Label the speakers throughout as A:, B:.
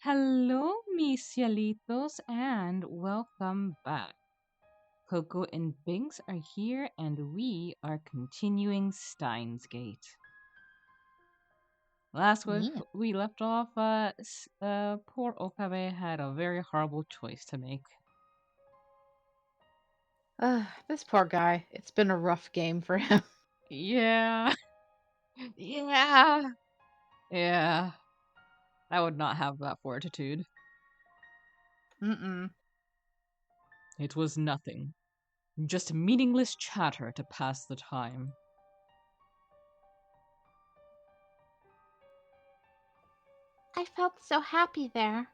A: Hello, mis cielitos, and welcome back. Coco and Binks are here, and we are continuing Steins Gate. Last
B: Yeah.
A: we left off, poor Okabe had a very horrible choice to make.
B: This poor guy. It's been a rough game for him.
A: Yeah, yeah, yeah. I would not have that fortitude.
B: Mm-mm.
A: It was nothing. Just meaningless chatter to pass the time.
C: I felt so happy there.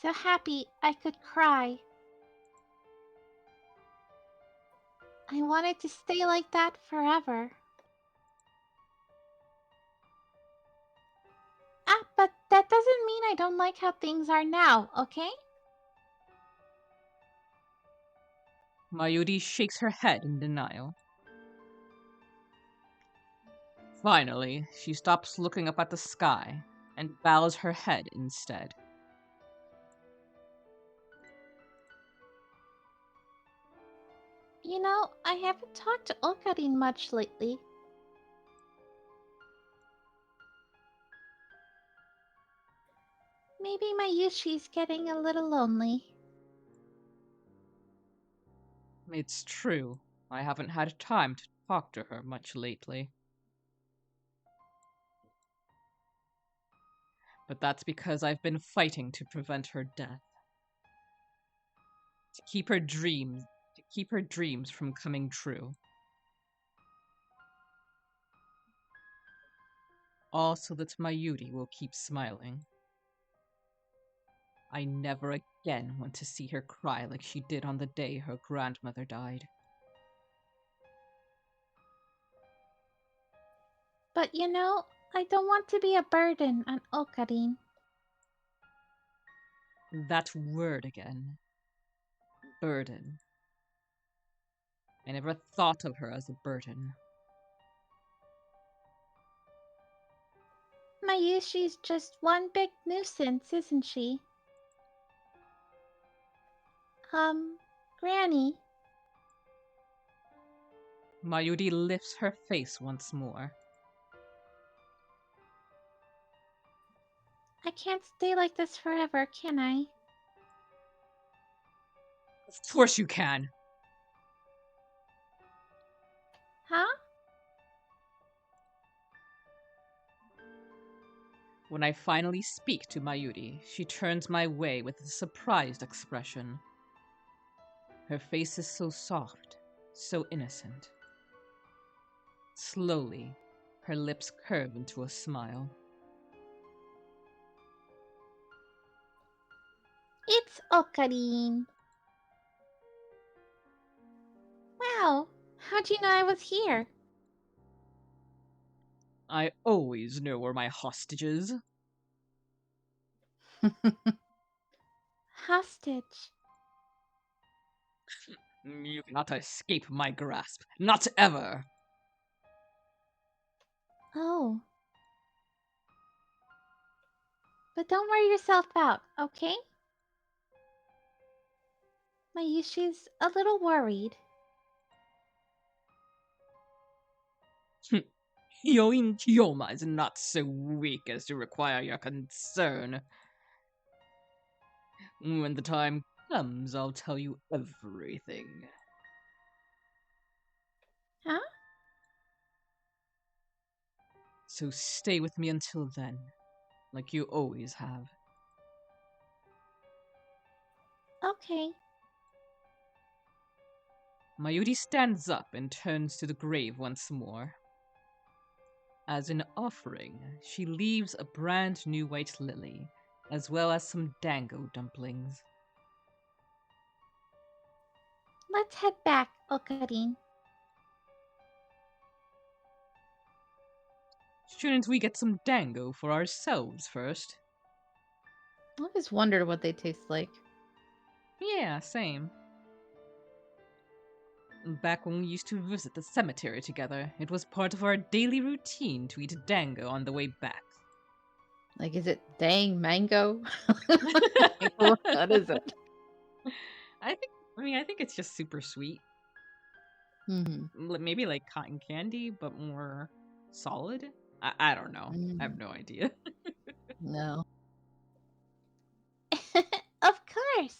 C: So happy I could cry. I wanted to stay like that forever. But that doesn't mean I don't like how things are now, okay?
A: Mayuri shakes her head in denial. Finally, she stops looking up at the sky and bows her head instead.
C: I haven't talked to Okarin much lately. Maybe my Yushi's getting a little lonely.
A: It's true, I haven't had time to talk to her much lately. But that's because I've been fighting to prevent her death. To keep her dreams to keep her dreams from coming true. All so that Mayuri will keep smiling. I never again want to see her cry like she did on the day her grandmother died.
C: But I don't want to be a burden on Okarin.
A: That word again. Burden. I never thought of her as a burden.
C: My Yushi's just one big nuisance, isn't she? Granny,
A: Mayuri lifts her face once more.
C: I can't stay like this forever, can I?
A: Of course you can!
C: Huh?
A: When I finally speak to Mayuri, she turns my way with a surprised expression. Her face is so soft, so innocent. Slowly, her lips curve into a smile.
C: It's Okarin. Wow, how'd you know I was here?
A: I always know where my hostage is.
C: Hostage.
A: You cannot escape my grasp. Not ever!
C: Oh. But don't wear yourself out, okay? Mayushi's a little worried.
A: Yoin Kyoma is not so weak as to require your concern. When the time comes, I'll tell you everything.
C: Huh?
A: So stay with me until then, like you always have.
C: Okay.
A: Mayuri stands up and turns to the grave once more. As an offering, she leaves a brand new white lily, as well as some dango dumplings.
C: Let's head back, Okarin.
A: Shouldn't we get some dango for ourselves first?
B: I always wondered what they taste like.
A: Yeah, same. Back when we used to visit the cemetery together, it was part of our daily routine to eat dango on the way back.
B: Like, is it dang mango? Like, what is it?
A: I think it's just super sweet.
B: Mm-hmm.
A: Maybe like cotton candy, but more solid. I don't know. I have no idea.
B: No.
C: Of course.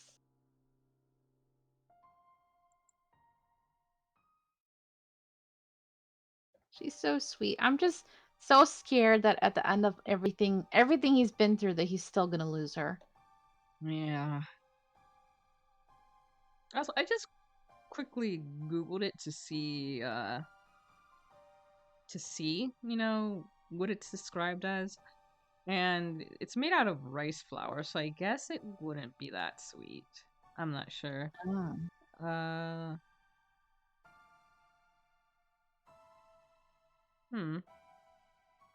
B: She's so sweet. I'm just so scared that at the end of everything he's been through, that he's still gonna lose her.
A: Yeah. Also, I just quickly Googled it to see, what it's described as. And it's made out of rice flour, so I guess it wouldn't be that sweet. I'm not sure.
B: Oh.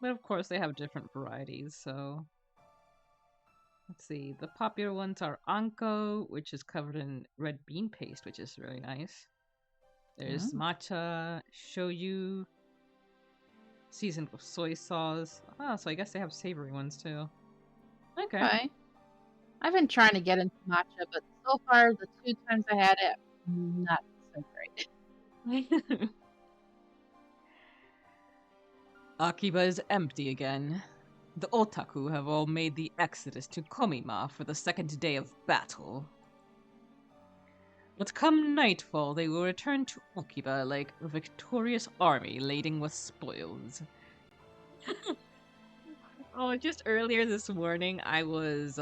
A: But of course, they have different varieties, so. Let's see. The popular ones are anko, which is covered in red bean paste, which is really nice. There's matcha, shoyu, seasoned with soy sauce. Oh, so I guess they have savory ones too. Okay.
B: I've been trying to get into matcha, but so far the 2 times I had it, not so great.
A: Akiba is empty again. The otaku have all made the exodus to Komima for the second day of battle. But come nightfall, they will return to Akiba like a victorious army laden with spoils. Oh, just earlier this morning, I was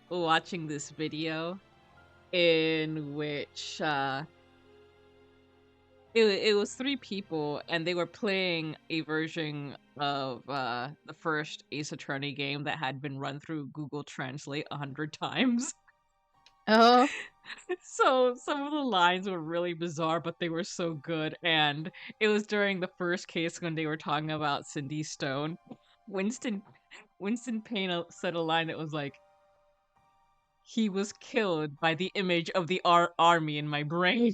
A: watching this video in which it was 3 people, and they were playing a version of the first Ace Attorney game that had been run through Google Translate 100 times.
B: Oh.
A: So some of the lines were really bizarre, but they were so good. And it was during the first case when they were talking about Cindy Stone. Winston Payne said a line that was like, "He was killed by the image of the army in my brain."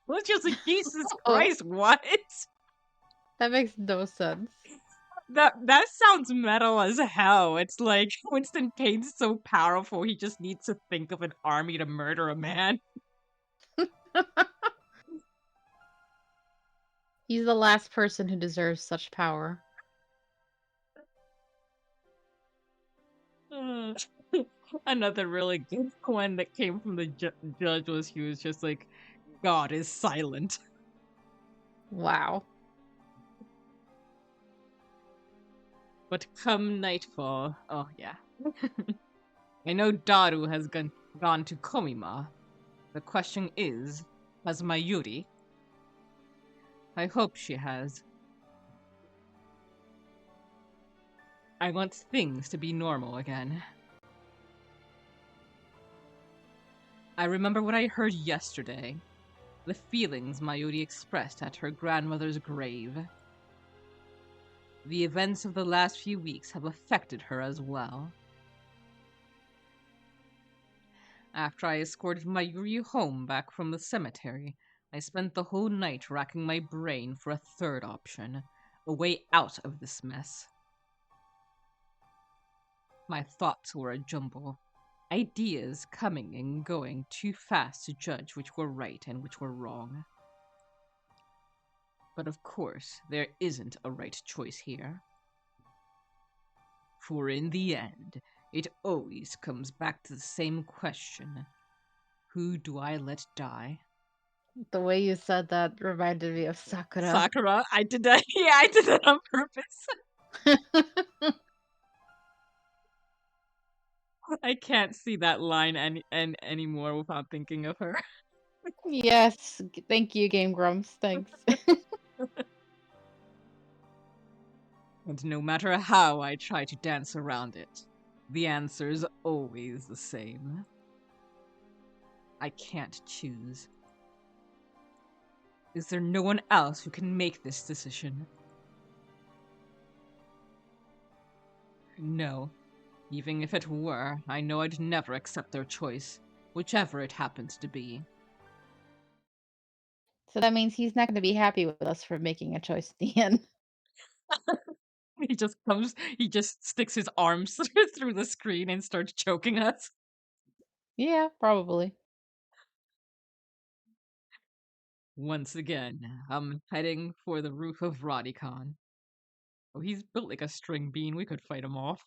A: Was just like, Jesus Christ, what?
B: That makes no sense.
A: That sounds metal as hell. It's like Winston Payne's so powerful, he just needs to think of an army to murder a man.
B: He's the last person who deserves such power.
A: Another really good one that came from the judge was he was just like, God is silent.
B: Wow.
A: But come nightfall, oh yeah. I know Daru has gone to Komima. The question is, has Mayuri? I hope she has. I want things to be normal again. I remember what I heard yesterday. The feelings Mayuri expressed at her grandmother's grave. The events of the last few weeks have affected her as well. After I escorted Mayuri home back from the cemetery, I spent the whole night racking my brain for a third option, a way out of this mess. My thoughts were a jumble, ideas coming and going too fast to judge which were right and which were wrong. But of course, there isn't a right choice here. For in the end, it always comes back to the same question. Who do I let die?
B: The way you said that reminded me of Sakura.
A: Sakura? I did that. Yeah, I did that on purpose. I can't see that line anymore without thinking of her.
B: Yes. Thank you, Game Grumps. Thanks.
A: And no matter how I try to dance around it, the answer is always the same. I can't choose. Is there no one else who can make this decision? No. Even if it were, I know I'd never accept their choice, whichever it happens to be.
B: So that means he's not going to be happy with us for making a choice at the end.
A: He just sticks his arms through the screen and starts choking us.
B: Yeah, probably.
A: Once again, I'm heading for the roof of Rodicon. Oh, he's built like a string bean. We could fight him off.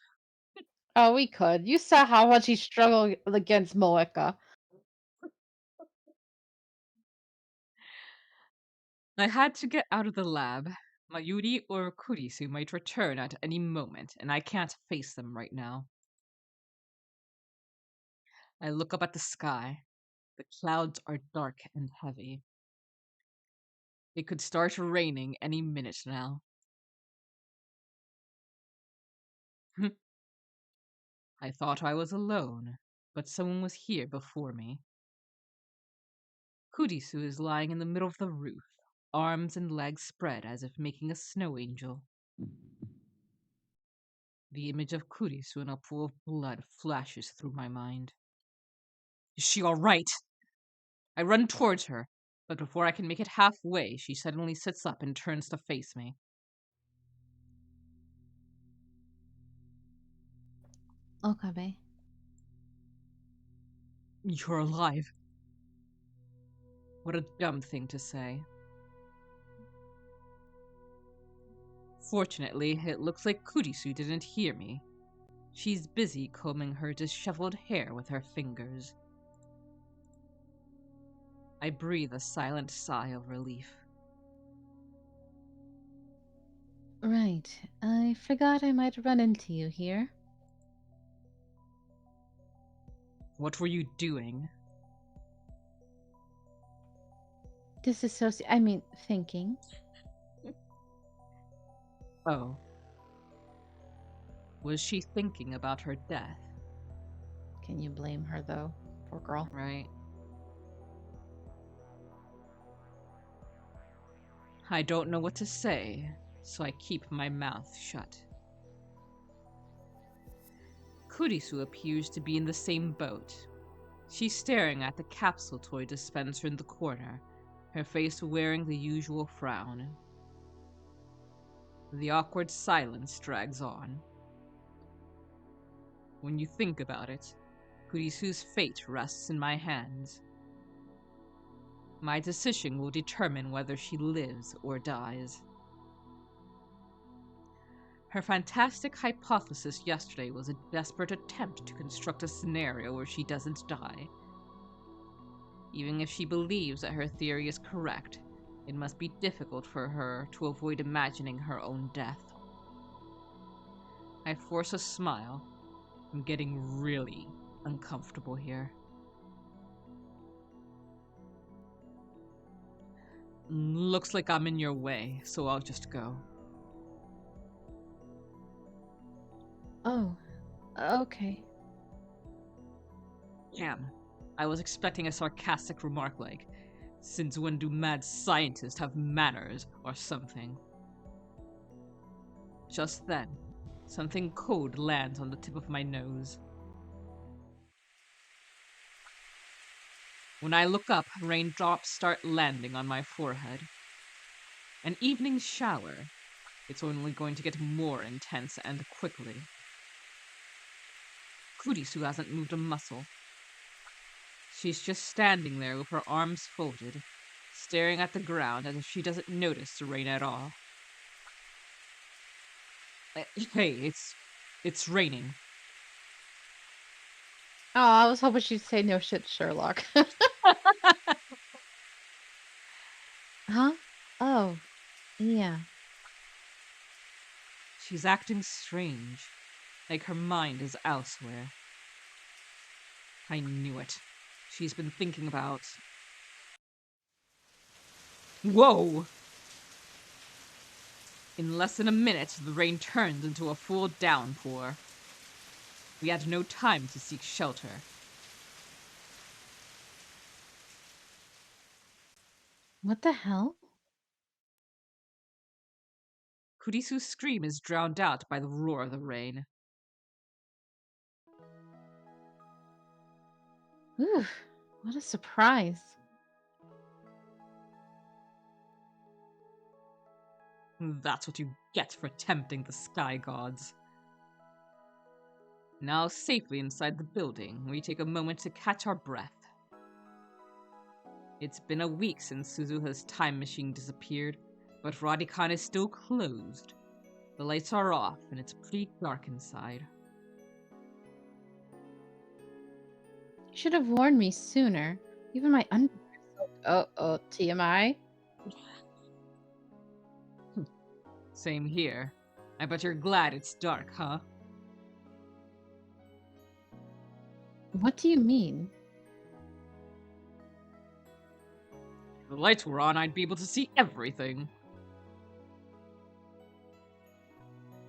B: Oh, we could. You saw how much he struggled against Moeka.
A: I had to get out of the lab. Mayuri or Kurisu might return at any moment, and I can't face them right now. I look up at the sky. The clouds are dark and heavy. It could start raining any minute now. I thought I was alone, but someone was here before me. Kurisu is lying in the middle of the roof, arms and legs spread as if making a snow angel. The image of Kurisu in a pool of blood flashes through my mind. Is she all right? I run towards her, but before I can make it halfway, she suddenly sits up and turns to face me.
C: Okabe.
A: You're alive. What a dumb thing to say. Fortunately, it looks like Kurisu didn't hear me. She's busy combing her disheveled hair with her fingers. I breathe a silent sigh of relief.
C: Right. I forgot I might run into you here.
A: What were you doing?
C: Thinking.
A: Oh. Was she thinking about her death?
B: Can you blame her, though? Poor girl.
A: Right? I don't know what to say, so I keep my mouth shut. Kurisu appears to be in the same boat. She's staring at the capsule toy dispenser in the corner, her face wearing the usual frown. The awkward silence drags on. When you think about it, Kurisu's fate rests in my hands. My decision will determine whether she lives or dies. Her fantastic hypothesis yesterday was a desperate attempt to construct a scenario where she doesn't die. Even if she believes that her theory is correct, it must be difficult for her to avoid imagining her own death. I force a smile. I'm getting really uncomfortable here. Looks like I'm in your way, so I'll just go.
C: Oh, okay.
A: Damn. I was expecting a sarcastic remark like, "Since when do mad scientists have manners?" or something. Just then, something cold lands on the tip of my nose. When I look up, raindrops start landing on my forehead. An evening shower. It's only going to get more intense and quickly. Kurisu hasn't moved a muscle. She's just standing there with her arms folded, staring at the ground as if she doesn't notice the rain at all. Hey, it's raining.
B: Oh, I was hoping she'd say no shit, Sherlock.
C: Huh? Oh, yeah.
A: She's acting strange, like her mind is elsewhere. I knew it. She's been thinking about... Whoa! In less than a minute, the rain turns into a full downpour. We had no time to seek shelter.
C: What the hell?
A: Kurisu's scream is drowned out by the roar of the rain.
C: Ooh, what a surprise.
A: That's what you get for tempting the sky gods. Now safely inside the building, we take a moment to catch our breath. It's been a week since Suzuha's time machine disappeared, but Radikan is still closed. The lights are off, and it's pretty dark inside.
B: You should have warned me sooner. Even my underwear. TMI?
A: Same here. I bet you're glad it's dark, huh?
B: What do you mean?
A: If the lights were on, I'd be able to see everything.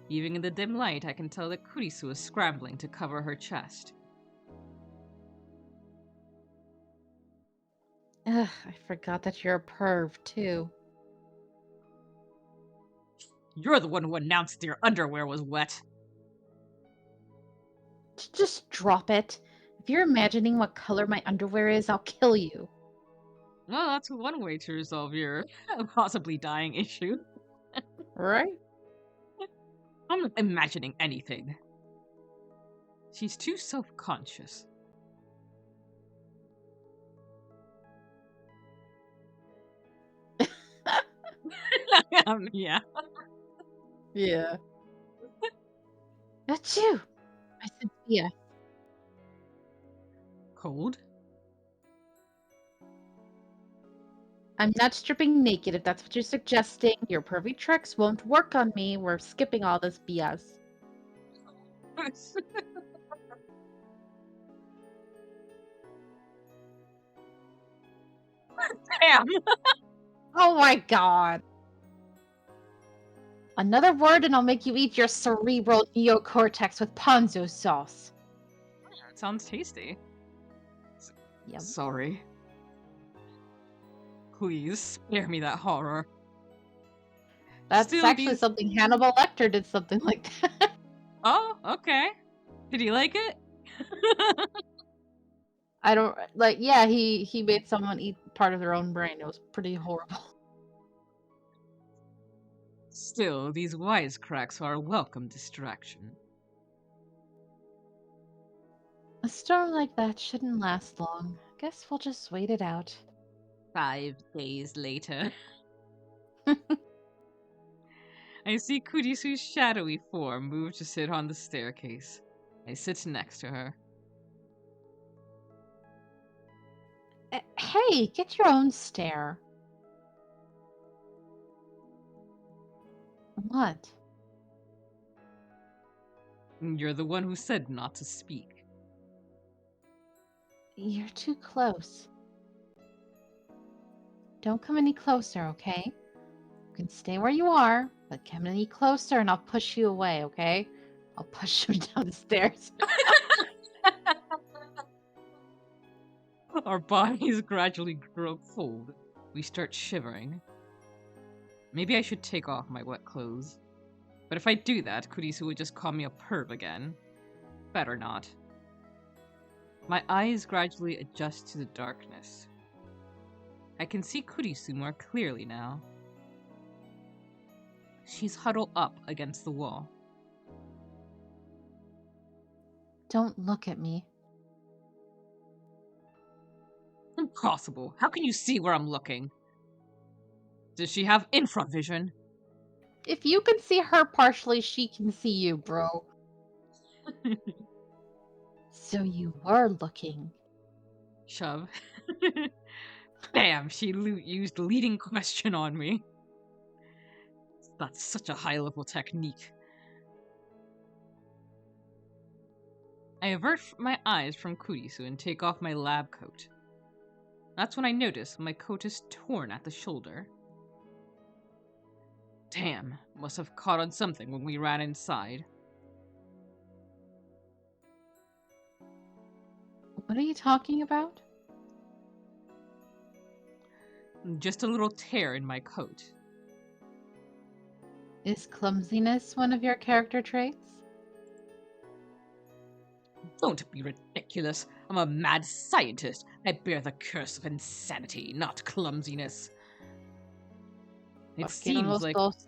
A: Even in the dim light, I can tell that Kurisu is scrambling to cover her chest.
B: Ugh, I forgot that you're a perv, too.
A: You're the one who announced your underwear was wet.
B: Just drop it. If you're imagining what color my underwear is, I'll kill you.
A: Well, that's one way to resolve your possibly dying issue.
B: Right?
A: I'm not imagining anything. She's too self-conscious. Yeah.
B: Yeah. That's you. I said yeah.
A: Cold?
B: I'm not stripping naked if that's what you're suggesting. Your pervy tricks won't work on me. We're skipping all this BS.
A: Damn!
B: Oh my god. Another word and I'll make you eat your cerebral neocortex with ponzu sauce.
A: That sounds tasty.
B: Yum.
A: Sorry. Please, spare me that horror.
B: That's
A: Still,
B: actually
A: these-
B: something Hannibal Lecter did something like that.
A: Oh, okay. Did he like it?
B: I don't like yeah, he made someone eat part of their own brain. It was pretty horrible.
A: Still, these wisecracks are a welcome distraction.
B: A storm like that shouldn't last long. Guess we'll just wait it out.
A: 5 days later. I see Kurisu's shadowy form move to sit on the staircase. I sit next to her.
B: Hey, get your own stair. What?
A: You're the one who said not to speak.
B: You're too close. Don't come any closer, okay? You can stay where you are, but come any closer and I'll push you away, okay? I'll push you down the stairs.
A: Our bodies gradually grow cold. We start shivering. Maybe I should take off my wet clothes. But if I do that, Kurisu would just call me a perv again. Better not. My eyes gradually adjust to the darkness. I can see Kurisu more clearly now. She's huddled up against the wall.
B: Don't look at me.
A: Impossible. How can you see where I'm looking? Does she have infravision?
B: If you can see her partially, she can see you, bro. So you were looking.
A: Shove. Damn, she used leading question on me. That's such a high-level technique. I avert my eyes from Kurisu and take off my lab coat. That's when I notice my coat is torn at the shoulder. Damn, must have caught on something when we ran inside.
B: What are you talking about?
A: Just a little tear in my coat.
B: Is clumsiness one of your character traits?
A: Don't be ridiculous. I'm a mad scientist. I bear the curse of insanity, not clumsiness. It
B: ¿Por qué no
A: seems
B: los
A: like...
B: dos?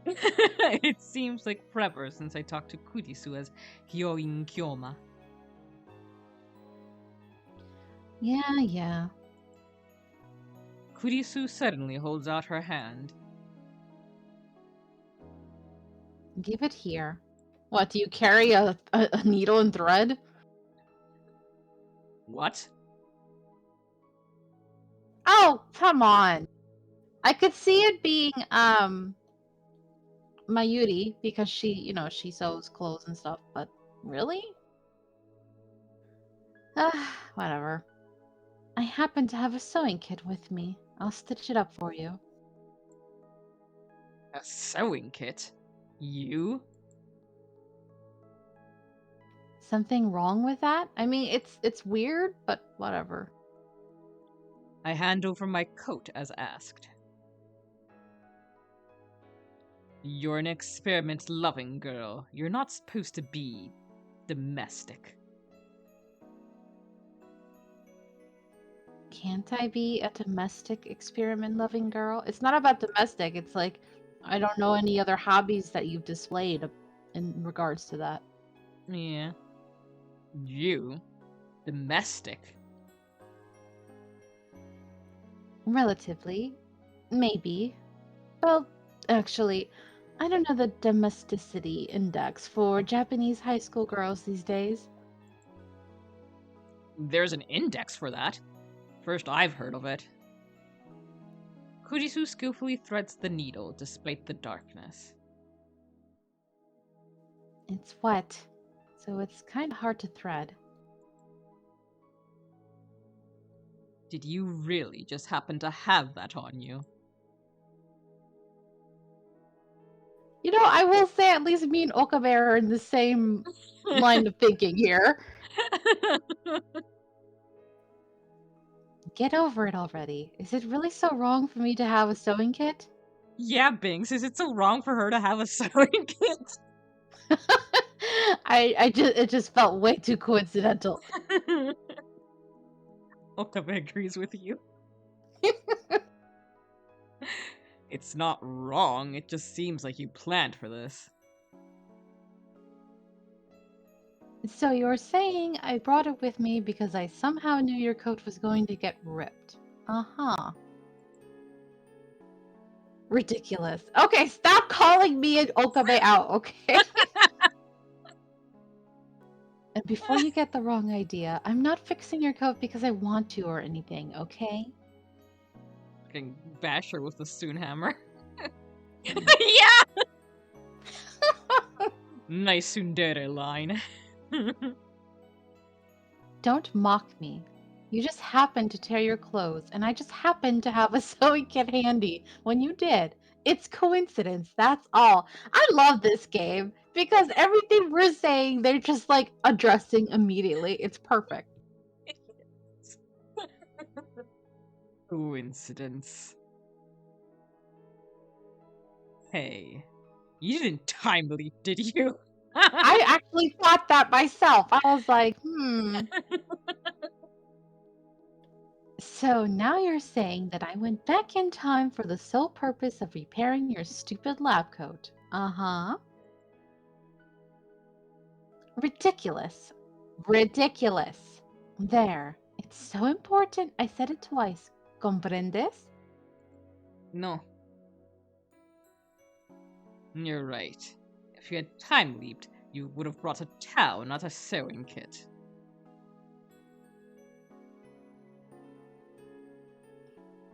A: It seems like forever since I talked to Kurisu as Hyoin Kyoma.
B: Yeah.
A: Kurisu suddenly holds out her hand.
B: Give it here. What, do you carry a needle and thread?
A: What?
B: Oh, come on. I could see it being Mayuri because she, she sews clothes and stuff, but really? Whatever. I happen to have a sewing kit with me. I'll stitch it up for you.
A: A sewing kit? You?
B: Something wrong with that? I mean, it's weird, but whatever.
A: I hand over my coat as asked. You're an experiment-loving girl. You're not supposed to be domestic.
B: Can't I be a domestic experiment-loving girl? It's not about domestic. It's like, I don't know any other hobbies that you've displayed in regards to that.
A: Yeah. You? Domestic?
B: Relatively. Maybe. Well, actually, I don't know the domesticity index for Japanese high school girls these days.
A: There's an index for that. First I've heard of it. Kurisu skillfully threads the needle despite the darkness.
B: It's wet, so it's kind of hard to thread.
A: Did you really just happen to have that on you?
B: You know, I will say at least me and Okabe are in the same line of thinking here. Get over it already. Is it really so wrong for me to have a sewing kit?
A: Yeah, Binks, is it so wrong for her to have a sewing kit?
B: It just felt way too coincidental.
A: Okabe agrees with you. It's not wrong, it just seems like you planned for this.
B: So you're saying I brought it with me because I somehow knew your coat was going to get ripped. Uh-huh. Ridiculous. Okay, stop calling me and Okabe out, okay? And before you get the wrong idea, I'm not fixing your coat because I want to or anything, okay?
A: Fucking bash her with the Soon Hammer. Yeah! Nice tsundere line.
B: Don't mock me. You just happened to tear your clothes, and I just happened to have a sewing kit handy when you did. It's coincidence, that's all. I love this game because everything we're saying, they're just like addressing immediately. It's perfect.
A: Coincidence. Hey, you didn't time leap, did you?
B: I actually thought that myself. I was like, So now you're saying that I went back in time for the sole purpose of repairing your stupid lab coat. Uh-huh. Ridiculous. Ridiculous. There. It's so important. I said it twice. ¿Comprendes?
A: No. You're right. If you had time leaped, you would have brought a towel, not a sewing kit.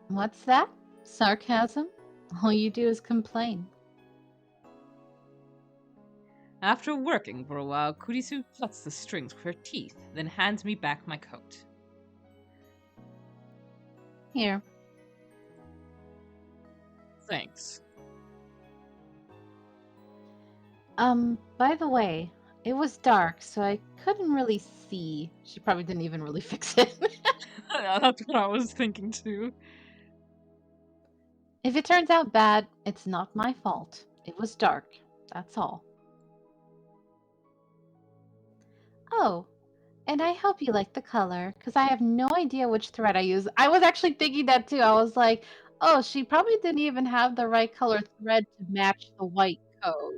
B: What's that? Sarcasm? All you do is complain.
A: After working for a while, Kurisu cuts the strings with her teeth, then hands me back my coat.
B: Here.
A: Thanks.
B: By the way, it was dark, so I couldn't really see. She probably didn't even really fix it.
A: That's what I was thinking too.
B: If it turns out bad, it's not my fault. It was dark. That's all. Oh, and I hope you like the color, because I have no idea which thread I use. I was actually thinking that too. I was like, Oh, she probably didn't even have the right color thread to match the white coat.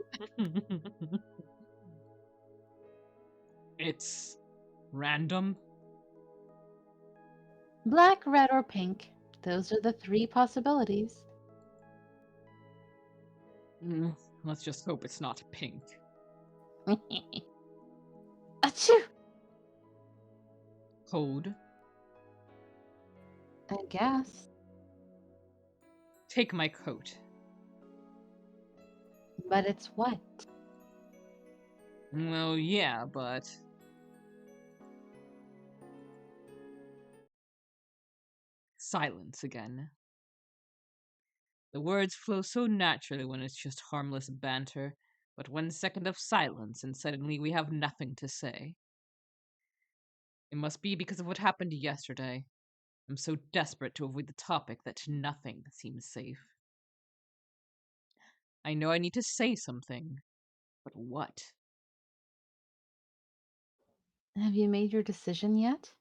A: It's random.
B: Black, red, or pink. Those are the three possibilities.
A: Mm, let's just hope it's not pink.
B: Achoo!
A: Code.
B: I guess.
A: Take my coat.
B: But it's what?
A: Well, yeah, but. Silence again. The words flow so naturally when it's just harmless banter, but 1 second of silence and suddenly we have nothing to say. It must be because of what happened yesterday. I'm so desperate to avoid the topic that nothing seems safe. I know I need to say something, but what?
B: Have you made your decision yet?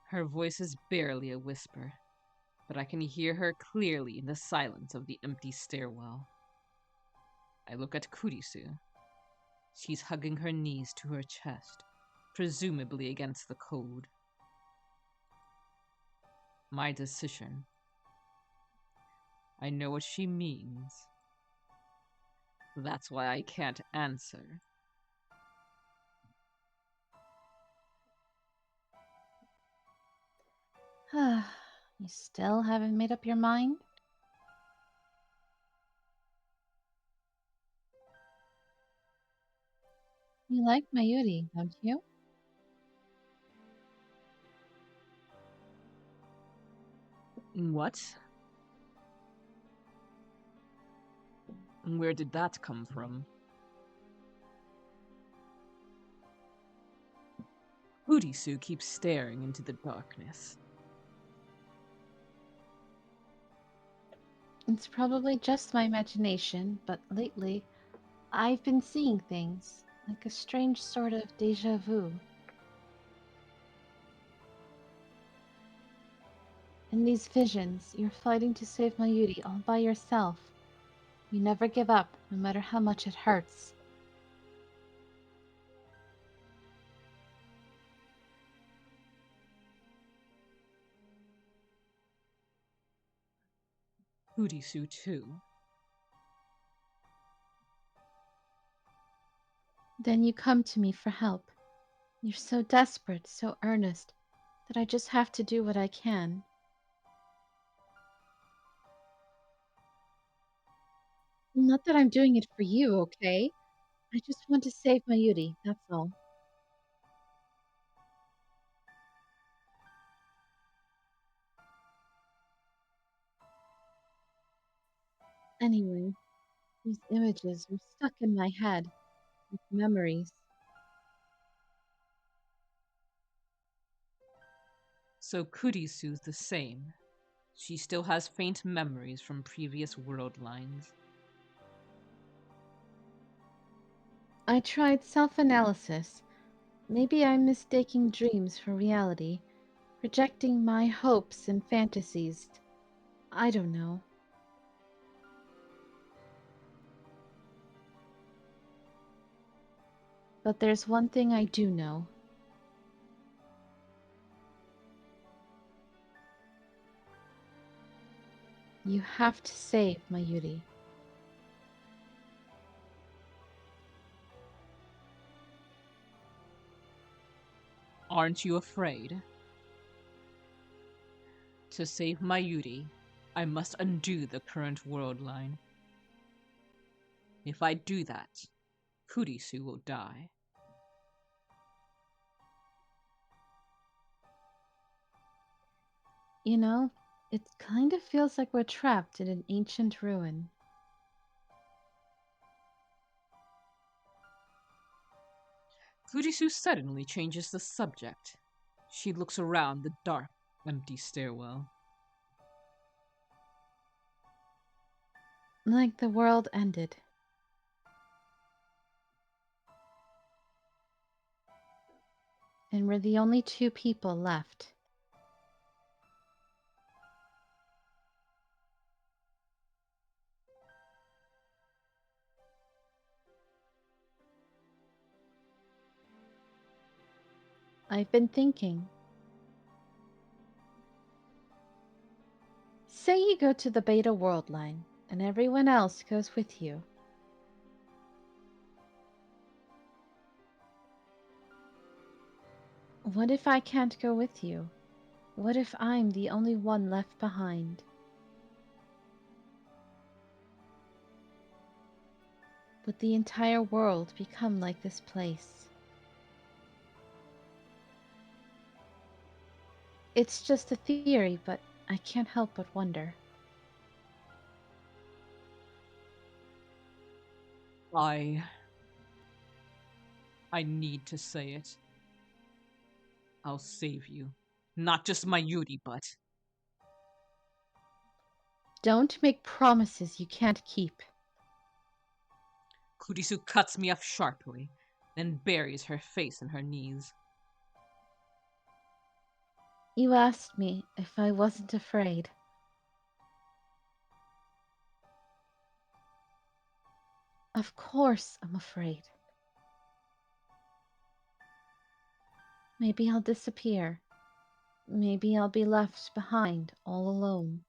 A: Her voice is barely a whisper, but I can hear her clearly in the silence of the empty stairwell. I look at Kurisu. She's hugging her knees to her chest, presumably against the cold. My decision. I know what she means. That's why I can't answer.
B: You still haven't made up your mind? You like Mayuri, don't you?
A: What? Where did that come from? Kurisu keeps staring into the darkness.
B: It's probably just my imagination, but lately I've been seeing things like a strange sort of deja vu. In these visions, you're fighting to save Mayuri all by yourself. You never give up, no matter how much it hurts.
A: Kurisu, too.
B: Then you come to me for help. You're so desperate, so earnest, that I just have to do what I can. Not that I'm doing it for you, okay? I just want to save Mayuri, that's all. Anyway, these images are stuck in my head, like memories.
A: So Kurisu's the same. She still has faint memories from previous world lines.
B: I tried self analysis. Maybe I'm mistaking dreams for reality, projecting my hopes and fantasies. I don't know. But there's one thing I do know. You have to save Mayuri.
A: Aren't you afraid? To save Mayuri, I must undo the current world line. If I do that, Kurisu will die.
B: You know, it kind of feels like we're trapped in an ancient ruin.
A: Kurisu suddenly changes the subject. She looks around the dark, empty stairwell.
B: Like the world ended. And we're the only two people left. I've been thinking. Say you go to the Beta World line, and everyone else goes with you. What if I can't go with you? What if I'm the only one left behind? Would the entire world become like this place? It's just a theory, but I can't help but wonder.
A: I need to say it. I'll save you. Not just my Yuri, but
B: Don't make promises you can't keep.
A: Kurisu cuts me off sharply, then buries her face in her knees.
B: You asked me if I wasn't afraid. Of course I'm afraid. Maybe I'll disappear. Maybe I'll be left behind all alone.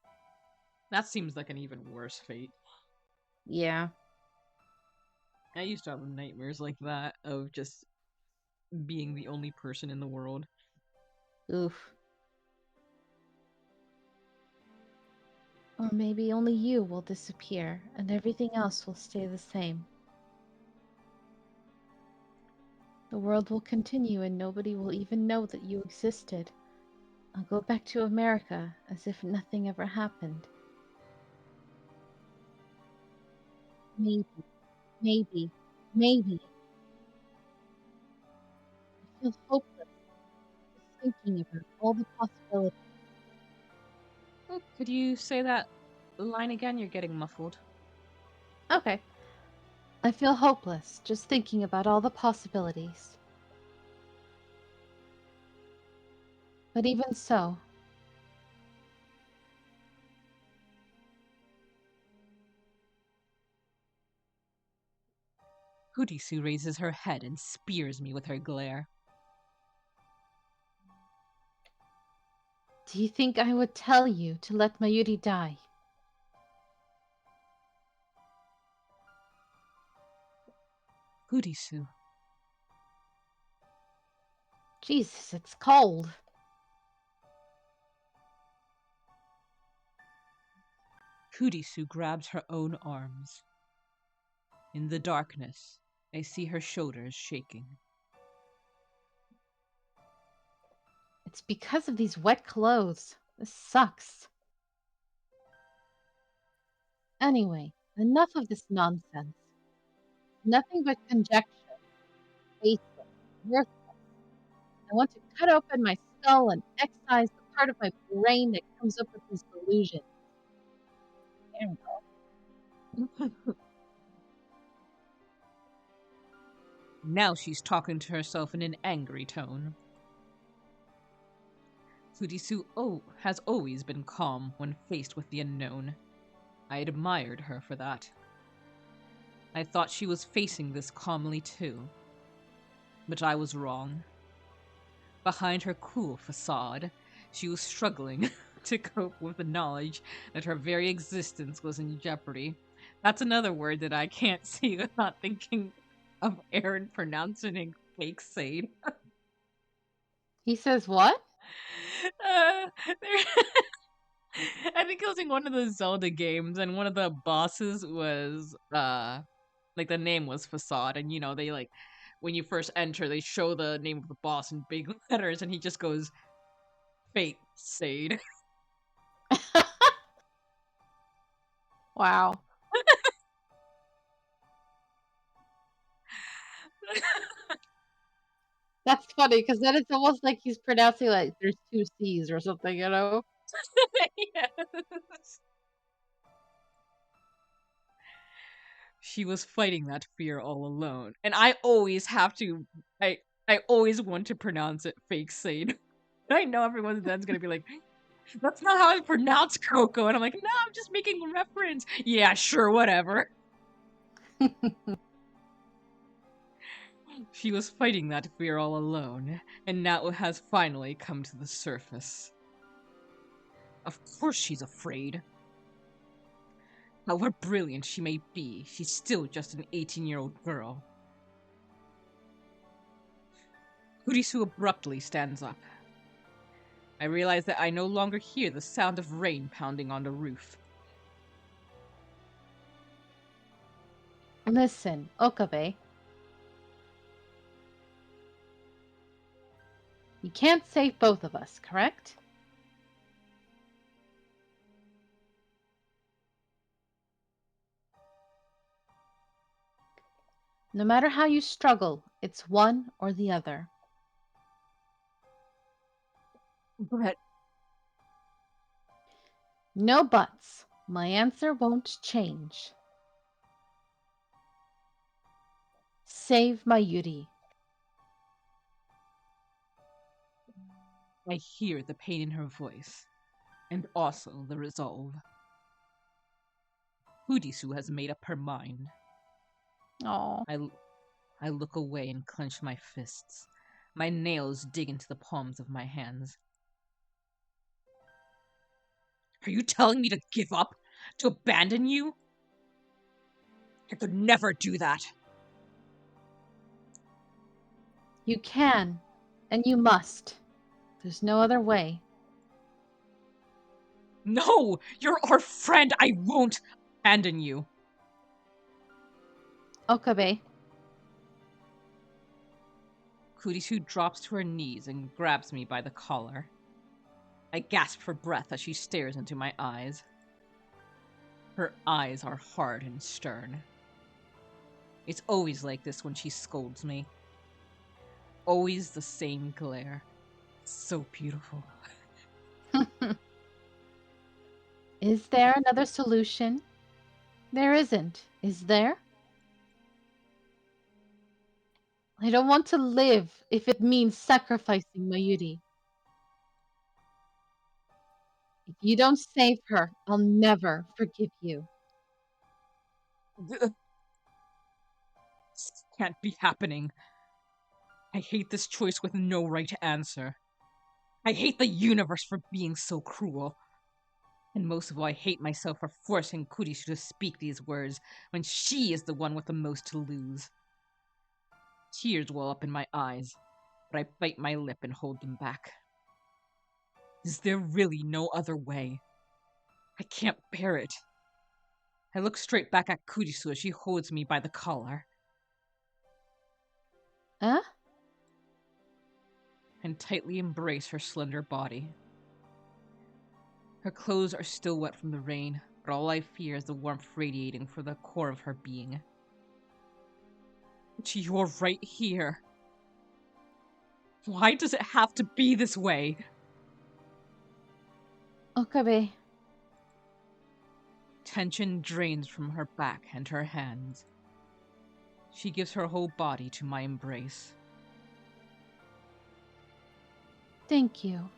A: That seems like an even worse fate.
B: Yeah.
A: I used to have nightmares like that of just being the only person in the world.
B: Oof. Or maybe only you will disappear and everything else will stay the same. The world will continue and nobody will even know that you existed. I'll go back to America as if nothing ever happened. Maybe, maybe, maybe. I feel hopeless just thinking about all the possibilities.
A: Oh, could you say that line again? You're getting muffled.
B: Okay. I feel hopeless just thinking about all the possibilities. But even so,
A: Kurisu raises her head and spears me with her glare.
B: do you think I would tell you to let Mayuri die?
A: Kurisu.
B: Jesus, it's cold.
A: Kurisu grabs her own arms. In the darkness, I see her shoulders shaking.
B: It's because of these wet clothes. This sucks. Anyway, enough of this nonsense. Nothing but conjecture, baseless, worthless. I want to cut open my skull and excise the part of my brain that comes up with these delusions. There we go.
A: Now she's talking to herself in an angry tone. Kurisu has always been calm when faced with the unknown. I admired her for that. I thought she was facing this calmly too. But I was wrong. Behind her cool facade, she was struggling to cope with the knowledge that her very existence was in jeopardy. That's another word that I can't see without thinking of Aaron pronouncing fake Sade.
B: He says what?
A: I think it was in one of the Zelda games, and one of the bosses was like the name was Facade, and you know they like when you first enter, they show the name of the boss in big letters, and he just goes Fate Sade.
B: Wow. That's funny because then it's almost like he's pronouncing like there's two C's or something, you know?
A: Yes. She was fighting that fear all alone, and I always have to. I always want to pronounce it fake Sade. I know everyone's then's gonna be like, that's not how I pronounce Coco. And I'm like, no, I'm just making a reference. Yeah, sure, whatever. She was fighting that fear all alone, and now it has finally come to the surface. Of course she's afraid. However brilliant she may be, she's still just an 18-year-old girl. Kurisu abruptly stands up. I realize that I no longer hear the sound of rain pounding on the roof.
B: Listen, Okabe. You can't save both of us, correct? No matter how you struggle, it's one or the other.
A: But
B: No buts. My answer won't change. Save Mayuri.
A: I hear the pain in her voice, and also the resolve. Kurisu has made up her mind.
B: Oh.
A: I look away and clench my fists. My nails dig into the palms of my hands. Are you telling me to give up? To abandon you? I could never do that.
B: You can, and you must. There's no other way.
A: No! You're our friend! I won't abandon you!
B: Okabe.
A: Kurisu drops to her knees and grabs me by the collar. I gasp for breath as she stares into my eyes. Her eyes are hard and stern. It's always like this when she scolds me. Always the same glare. So beautiful.
B: Is there another solution? There isn't, is there? I don't want to live if it means sacrificing Mayuri. If you don't save her, I'll never forgive you.
A: This can't be happening. I hate this choice with no right answer. I hate the universe for being so cruel. And most of all, I hate myself for forcing Kurisu to speak these words when she is the one with the most to lose. Tears well up in my eyes, but I bite my lip and hold them back. Is there really no other way? I can't bear it. I look straight back at Kurisu as she holds me by the collar.
B: Huh?
A: And tightly embrace her slender body. Her clothes are still wet from the rain, but all I fear is the warmth radiating from the core of her being. But you're right here. Why does it have to be this way?
B: Okabe.
A: Tension drains from her back and her hands. She gives her whole body to my embrace.
B: Thank you.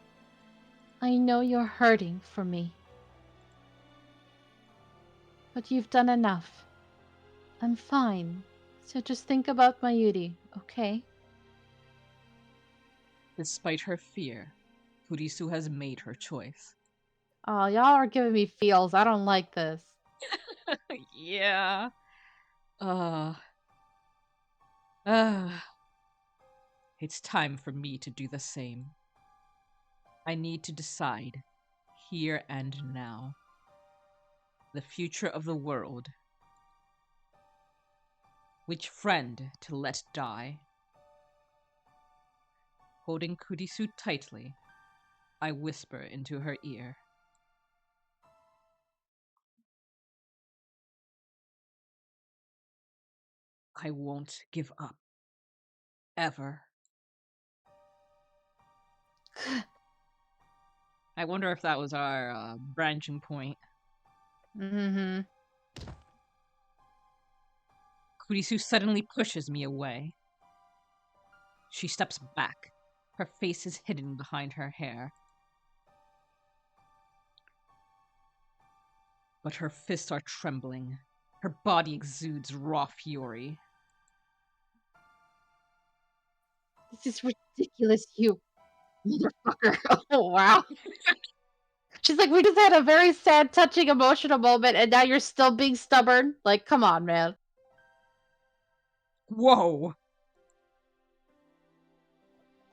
B: I know you're hurting for me. But you've done enough. I'm fine. So just think about Mayuri, okay?
A: Despite her fear, Kurisu has made her choice.
B: Oh, y'all are giving me feels. I don't like this.
A: Yeah. Uh, it's time for me to do the same. I need to decide, here and now, the future of the world. Which friend to let die? Holding Kurisu tightly, I whisper into her ear. I won't give up. Ever. I wonder if that was our branching point.
B: Mm-hmm.
A: Kurisu suddenly pushes me away. She steps back. Her face is hidden behind her hair. But her fists are trembling. Her body exudes raw fury.
B: This is ridiculous, you motherfucker. Oh, wow. She's like, we just had a very sad, touching, emotional moment, and now you're still being stubborn? Like, come on, man.
A: Whoa.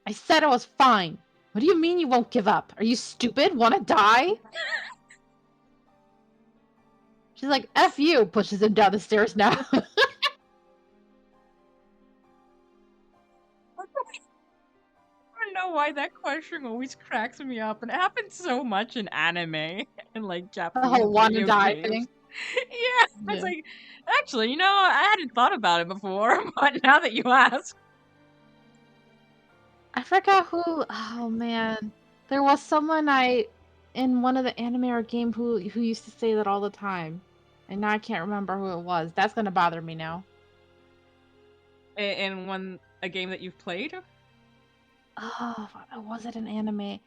B: I said I was fine. What do you mean you won't give up? Are you stupid? Wanna die? She's like, F you, pushes him down the stairs now.
A: I don't know why that question always cracks me up, and it happens so much in anime and like
B: The
A: Japanese
B: whole wanna
A: video
B: die
A: games.
B: thing.
A: Yeah, it's like, actually, I hadn't thought about it before, but now that you ask.
B: I forgot who. Oh man, there was someone in one of the anime or game who used to say that all the time, and now I can't remember who it was. That's gonna bother me now.
A: In a game that you've played?
B: Oh, was it an anime?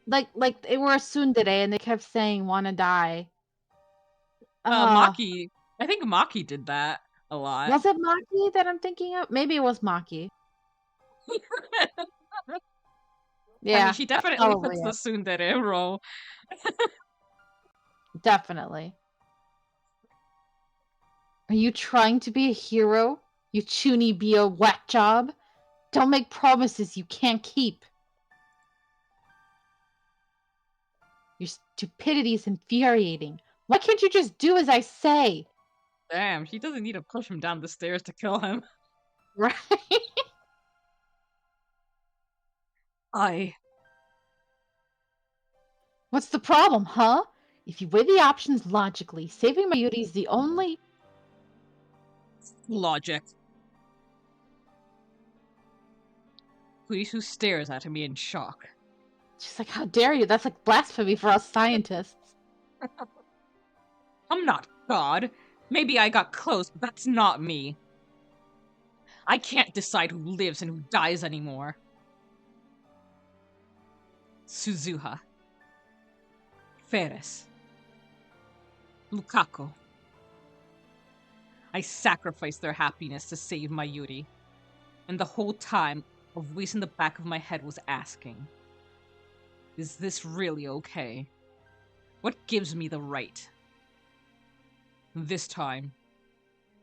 B: Like they were a tsundere and they kept saying "wanna die." Oh,
A: Maki. I think Maki did that a lot.
B: was it Maki that I'm thinking of? Maybe it was Maki.
A: I mean,
B: Yeah,
A: she
B: that's
A: definitely
B: probably
A: fits the
B: it.
A: tsundere role.
B: Definitely. Are you trying to be a hero? You chuny be a whack job? Don't make promises you can't keep. Your stupidity is infuriating. Why can't you just do as I say?
A: Damn, she doesn't need to push him down the stairs to kill him.
B: Right?
A: I.
B: What's the problem, huh? If you weigh the options logically, saving Mayuri is the only...
A: Logic. Kurisu stares at me in shock.
B: She's like, how dare you? That's like blasphemy for us scientists.
A: I'm not God. Maybe I got close, but that's not me. I can't decide who lives and who dies anymore. Suzuha. Ferris. Lukaku. I sacrificed their happiness to save Mayuri. And the whole time, a voice in the back of my head was asking, is this really okay? What gives me the right? This time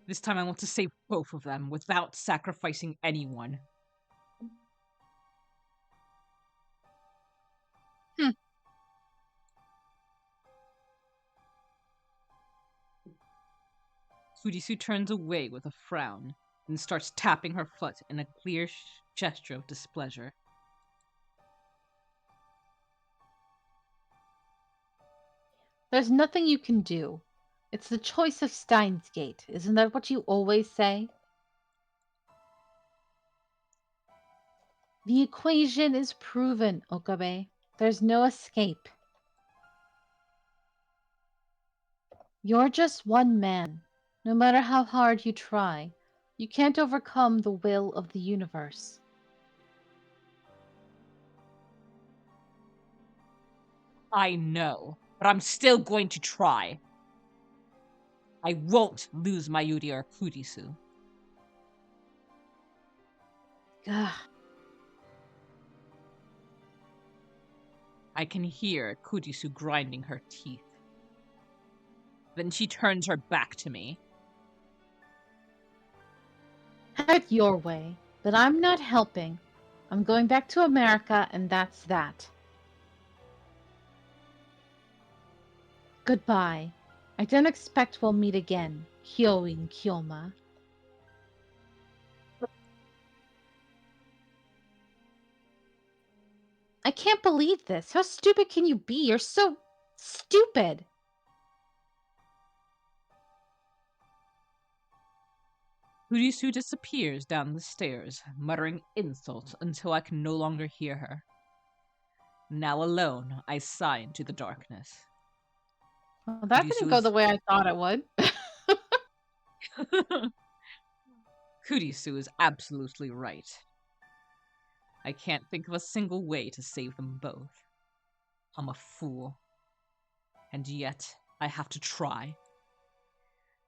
A: I want to save both of them without sacrificing anyone.
B: Hmm.
A: Kurisu turns away with a frown and starts tapping her foot in a clear gesture of displeasure.
B: There's nothing you can do. It's the choice of Steins Gate. Isn't that what you always say? The equation is proven, Okabe. There's no escape. You're just one man. No matter how hard you try, you can't overcome the will of the universe.
A: I know, but I'm still going to try. I won't lose Mayuri or Kurisu.
B: Ugh.
A: I can hear Kurisu grinding her teeth. Then she turns her back to me.
B: Have it your way, but I'm not helping. I'm going back to America, and that's that. Goodbye. I don't expect we'll meet again, Hyoi and Kyoma. I can't believe this. How stupid can you be? You're so stupid.
A: Kurisu disappears down the stairs, muttering insults until I can no longer hear her. Now alone, I sigh into the darkness.
B: Well, that didn't go the way I thought it would.
A: Kurisu is absolutely right. I can't think of a single way to save them both. I'm a fool. And yet, I have to try.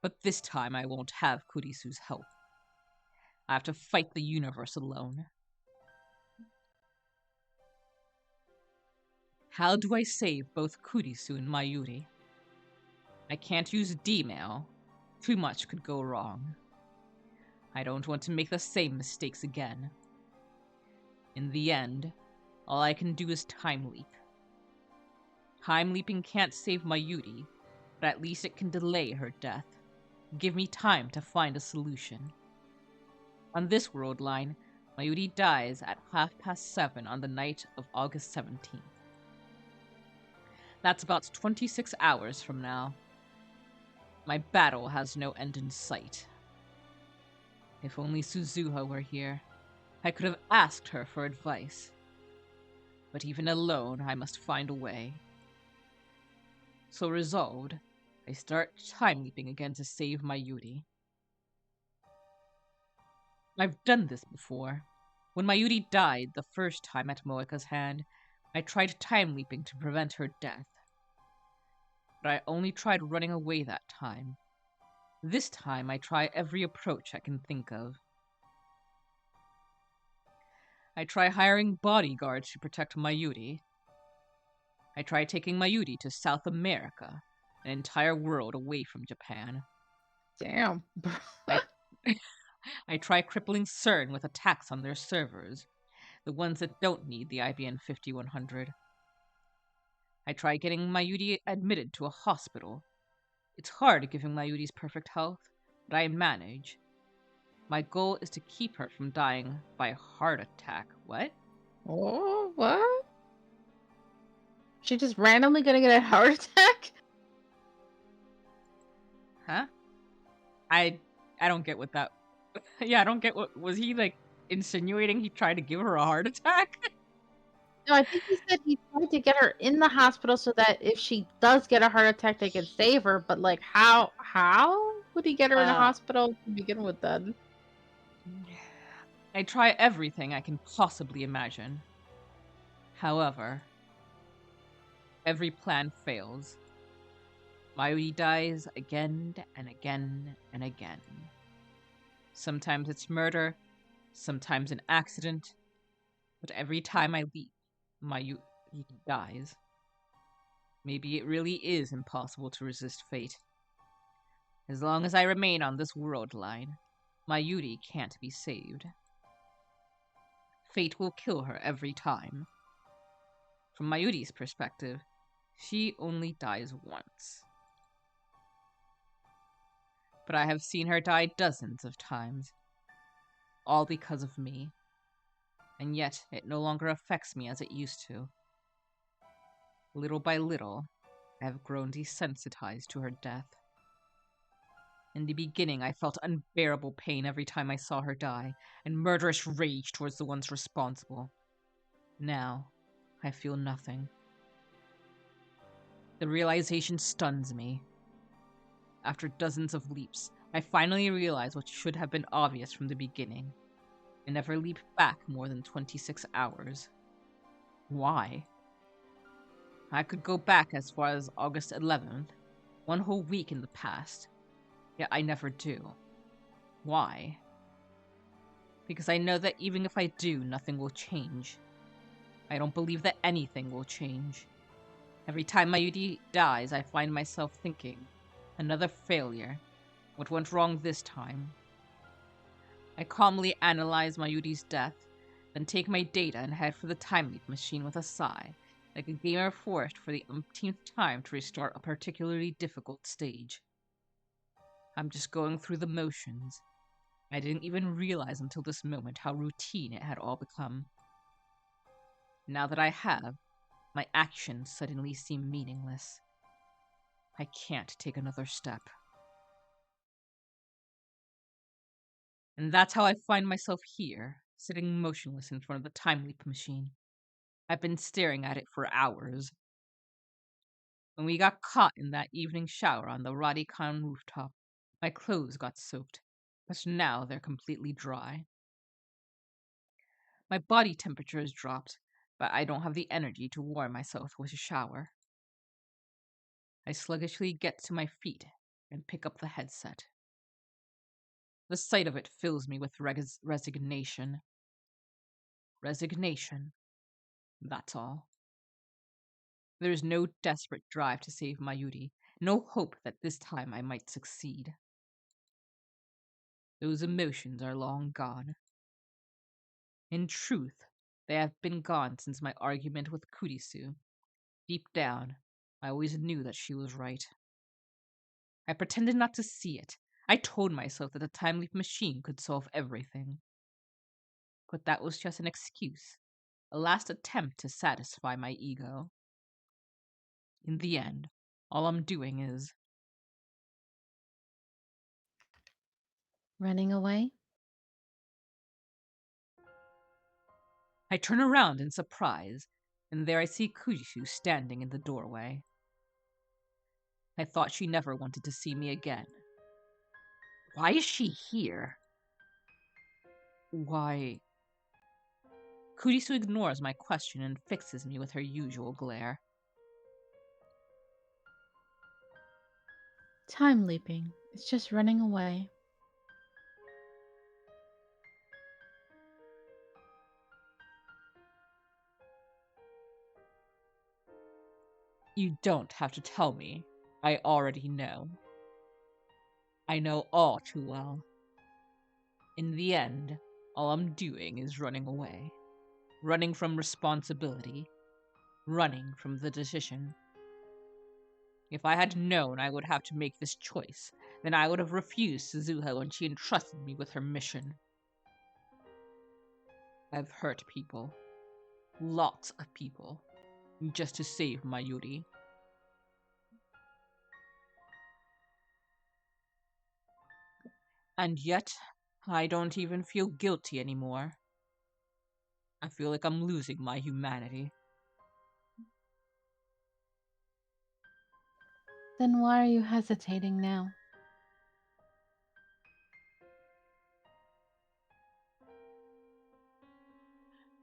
A: But this time I won't have Kurisu's help. I have to fight the universe alone. How do I save both Kurisu and Mayuri? I can't use D-mail. Too much could go wrong. I don't want to make the same mistakes again. In the end, all I can do is time leap. Time leaping can't save Mayuri, but at least it can delay her death. Give me time to find a solution. On this world line, Mayuri dies at 7:30 on the night of August 17th. That's about 26 hours from now. My battle has no end in sight. If only Suzuha were here, I could have asked her for advice. But even alone, I must find a way. So resolved, I start time leaping again to save Mayuri. I've done this before. When Mayuri died the first time at Moeka's hand, I tried time leaping to prevent her death. But I only tried running away that time. This time I try every approach I can think of. I try hiring bodyguards to protect Mayuri. I try taking Mayuri to South America, an entire world away from Japan.
B: Damn.
A: I try crippling CERN with attacks on their servers, the ones that don't need the IBM 5100. I try getting Mayuri admitted to a hospital. It's hard giving Mayuri's perfect health, but I manage. My goal is to keep her from dying by a heart attack. What?
B: Oh, what? She just randomly gonna get a heart attack?
A: Huh? I don't get what that. Yeah, I don't get what was he like insinuating he tried to give her a heart attack?
B: No, I think he said he tried to get her in the hospital so that if she does get a heart attack, they can save her. But like, how would he get her in a hospital to begin with? Then
A: I try everything I can possibly imagine. However, every plan fails. Mayuri dies again and again and again. Sometimes it's murder, sometimes an accident, but every time I leap, Mayuri dies. Maybe it really is impossible to resist fate. As long as I remain on this world line, Mayuri can't be saved. Fate will kill her every time. From Mayuri's perspective, she only dies once. But I have seen her die dozens of times, all because of me. And yet, it no longer affects me as it used to. Little by little, I have grown desensitized to her death. In the beginning, I felt unbearable pain every time I saw her die, and murderous rage towards the ones responsible. Now, I feel nothing. The realization stuns me. After dozens of leaps, I finally realize what should have been obvious from the beginning. I never leap back more than 26 hours. Why? I could go back as far as August 11th, one whole week in the past. Yet I never do. Why? Because I know that even if I do, nothing will change. I don't believe that anything will change. Every time Mayuri dies, I find myself thinking, another failure. What went wrong this time? I calmly analyze Mayuri's death, then take my data and head for the time leap machine with a sigh, like a gamer forced for the umpteenth time to restart a particularly difficult stage. I'm just going through the motions. I didn't even realize until this moment how routine it had all become. Now that I have, my actions suddenly seem meaningless. I can't take another step. And that's how I find myself here, sitting motionless in front of the time leap machine. I've been staring at it for hours. When we got caught in that evening shower on the Radicon rooftop, my clothes got soaked, but now they're completely dry. My body temperature has dropped, but I don't have the energy to warm myself with a shower. I sluggishly get to my feet and pick up the headset. The sight of it fills me with resignation. Resignation. That's all. There is no desperate drive to save Mayuri, no hope that this time I might succeed. Those emotions are long gone. In truth, they have been gone since my argument with Kurisu. Deep down, I always knew that she was right. I pretended not to see it. I told myself that the time leap machine could solve everything. But that was just an excuse, a last attempt to satisfy my ego. In the end, all I'm doing is
B: Running away?
A: I turn around in surprise, and there I see Kurisu standing in the doorway. I thought she never wanted to see me again. Why is she here? Why? Kurisu ignores my question and fixes me with her usual glare.
B: Time leaping. It's just running away.
A: You don't have to tell me. I already know. I know all too well. In the end, all I'm doing is running away. Running from responsibility. Running from the decision. If I had known I would have to make this choice, then I would have refused Suzuha when she entrusted me with her mission. I've hurt people. Lots of people. Just to save Mayuri. And yet, I don't even feel guilty anymore. I feel like I'm losing my humanity.
B: Then why are you hesitating now?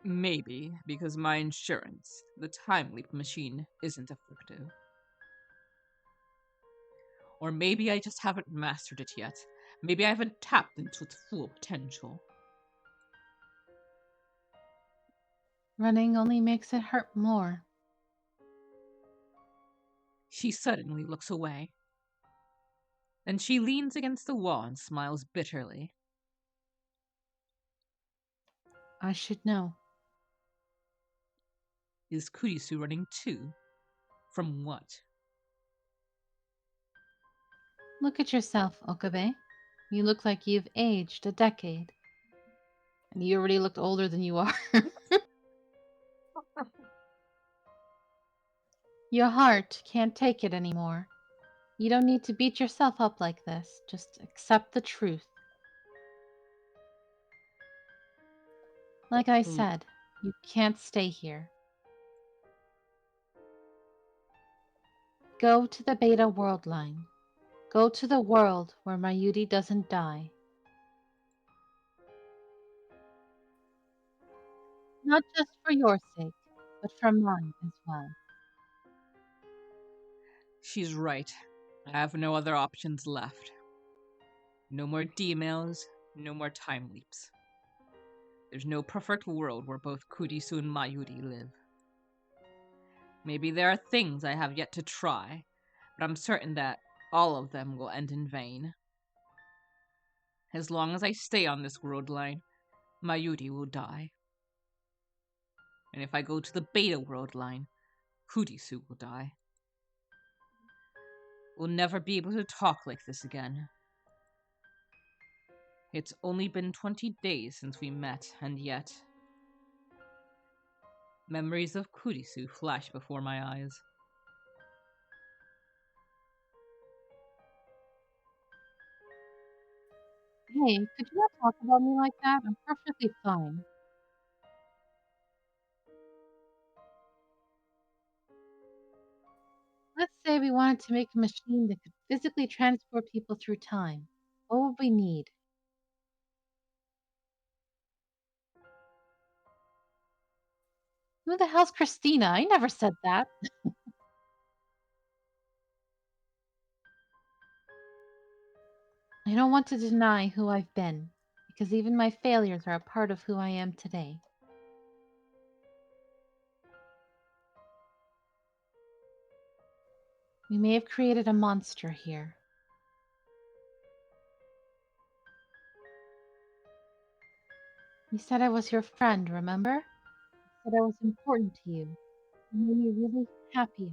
A: Maybe because my insurance, the time leap machine, isn't effective. Or maybe I just haven't mastered it yet. Maybe I haven't tapped into its full potential.
B: Running only makes it hurt more.
A: She suddenly looks away. Then she leans against the wall and smiles bitterly.
B: I should know.
A: Is Kurisu running too? From what?
B: Look at yourself, Okabe. You look like you've aged a decade. And you already looked older than you are. Your heart can't take it anymore. You don't need to beat yourself up like this. Just accept the truth. Like I
A: L-
B: said, you can't stay here. Go to the Beta World line. Go to the world where Mayuri doesn't die. Not just for your sake, but for mine as well.
A: She's right. I have no other options left. No more D-mails, no more time leaps. There's no perfect world where both Kurisu and Mayuri live. Maybe there are things I have yet to try, but I'm certain that all of them will end in vain. As long as I stay on this world line, Mayuri will die. And if I go to the Beta world line, Kurisu will die. We'll never be able to talk like this again. It's only been 20 days since we met, and yet memories of Kurisu flash before my eyes.
B: Hey, could you not talk about me like that? I'm perfectly fine. Let's say we wanted to make a machine that could physically transport people through time. What would we need? Who the hell's Christina? I never said that. I don't want to deny who I've been, because even my failures are a part of who I am today. We may have created a monster here. You said I was your friend, remember? You said I was important to you. You made me really happy.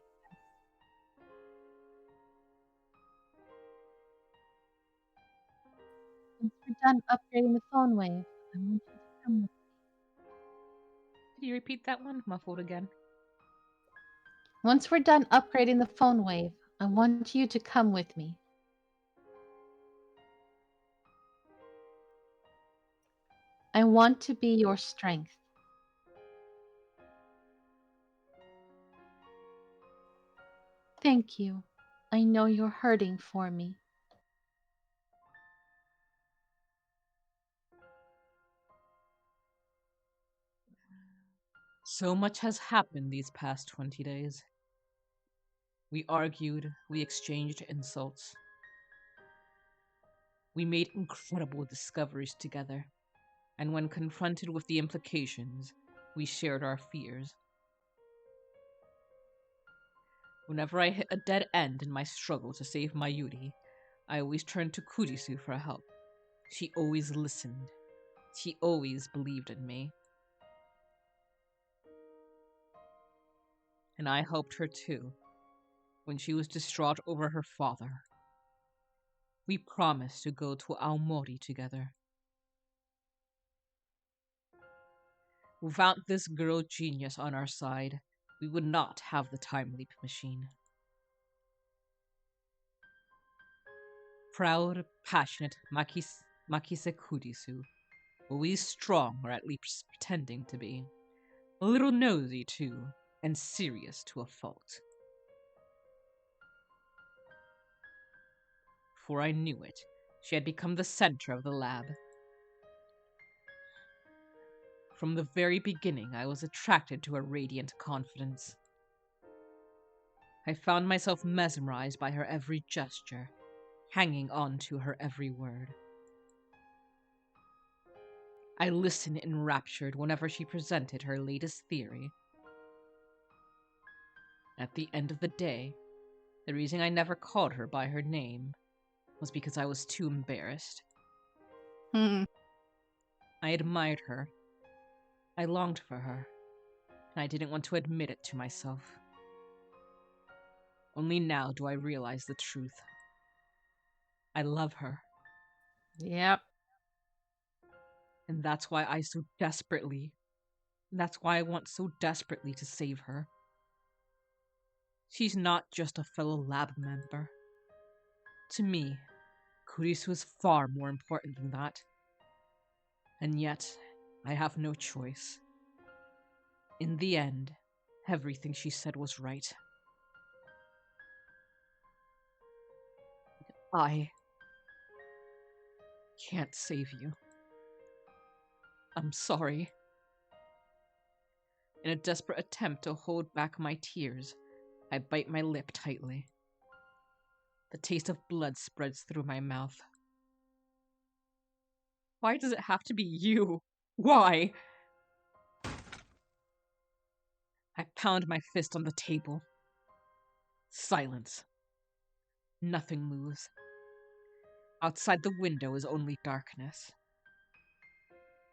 B: Once we're done upgrading the phone wave, I want you to come with me.
A: Could you repeat that one? Muffled again.
B: Once we're done upgrading the phone wave, I want you to come with me. I want to be your strength. Thank you. I know you're hurting for me.
A: So much has happened these past 20 days. We argued, we exchanged insults. We made incredible discoveries together, and when confronted with the implications, we shared our fears. Whenever I hit a dead end in my struggle to save my Yuri, I always turned to Kurisu for help. She always listened. She always believed in me. And I helped her too, when she was distraught over her father. We promised to go to Aomori together. Without this girl genius on our side, we would not have the time leap machine. Proud, passionate Makise Kurisu, always strong, or at least pretending to be. A little nosy, too, and serious to a fault. Before I knew it, she had become the center of the lab. From the very beginning, I was attracted to her radiant confidence. I found myself mesmerized by her every gesture, hanging on to her every word. I listened enraptured whenever she presented her latest theory. At the end of the day, the reason I never called her by her name was because I was too embarrassed.
B: Hmm.
A: I admired her. I longed for her, and I didn't want to admit it to myself. Only now do I realize the truth. I love her,
B: Yep.
A: and that's why I want so desperately to save her. She's not just a fellow lab member. To me, Kurisu is far more important than that. And yet, I have no choice. In the end, everything she said was right. I can't save you. I'm sorry. In a desperate attempt to hold back my tears, I bite my lip tightly. The taste of blood spreads through my mouth. Why does it have to be you? Why? I pound my fist on the table. Silence. Nothing moves. Outside the window is only darkness.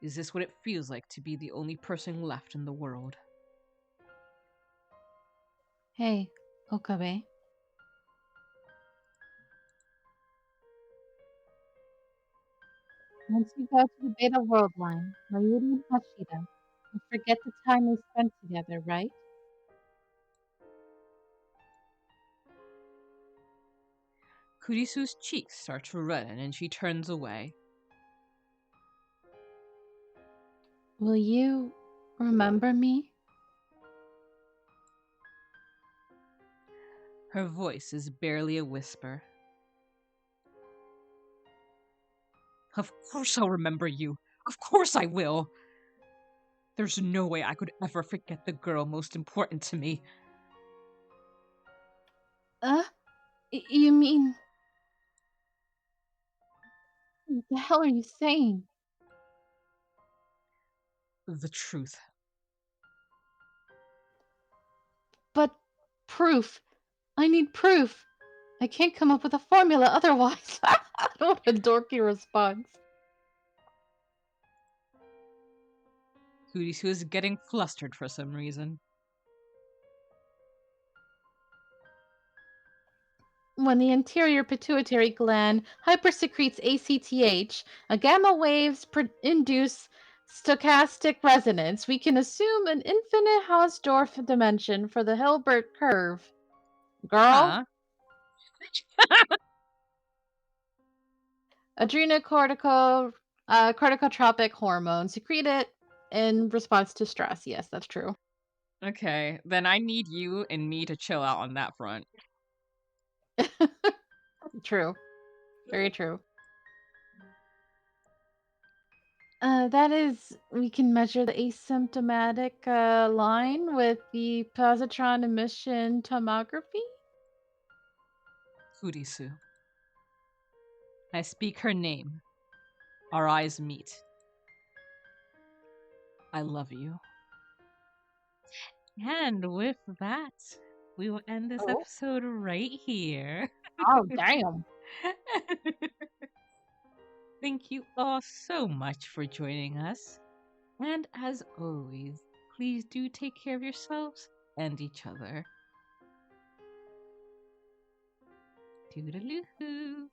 A: Is this what it feels like to be the only person left in the world?
B: Hey, Okabe. Once you go to the Beta World line, Mayuri and Hashida, don't forget the time we spent together, right?
A: Kurisu's cheeks start to redden and she turns away.
B: Will you remember me?
A: Her voice is barely a whisper. Of course I'll remember you. Of course I will. There's no way I could ever forget the girl most important to me.
B: Uh, you mean, what the hell are you saying?
A: The truth.
B: But proof. I need proof. I can't come up with a formula otherwise. What a dorky response.
A: Kurisu is getting flustered for some reason.
B: When the anterior pituitary gland hypersecretes ACTH, a gamma waves induce stochastic resonance. We can assume an infinite Hausdorff dimension for the Hilbert curve. Girl,
A: Huh?
B: corticotropic hormone secreted in response to stress. Yes, that's true.
A: Okay, then I need you and me to chill out on that front.
B: True. Very true. That is, we can measure the asymptomatic line with the positron emission tomography.
A: Kurisu. I speak her name. Our eyes meet. I love you. And with that, we will end this
B: Oh,
A: episode right here.
B: oh, damn.
A: Thank you all so much for joining us. And as always, please do take care of yourselves and each other. Toodaloo.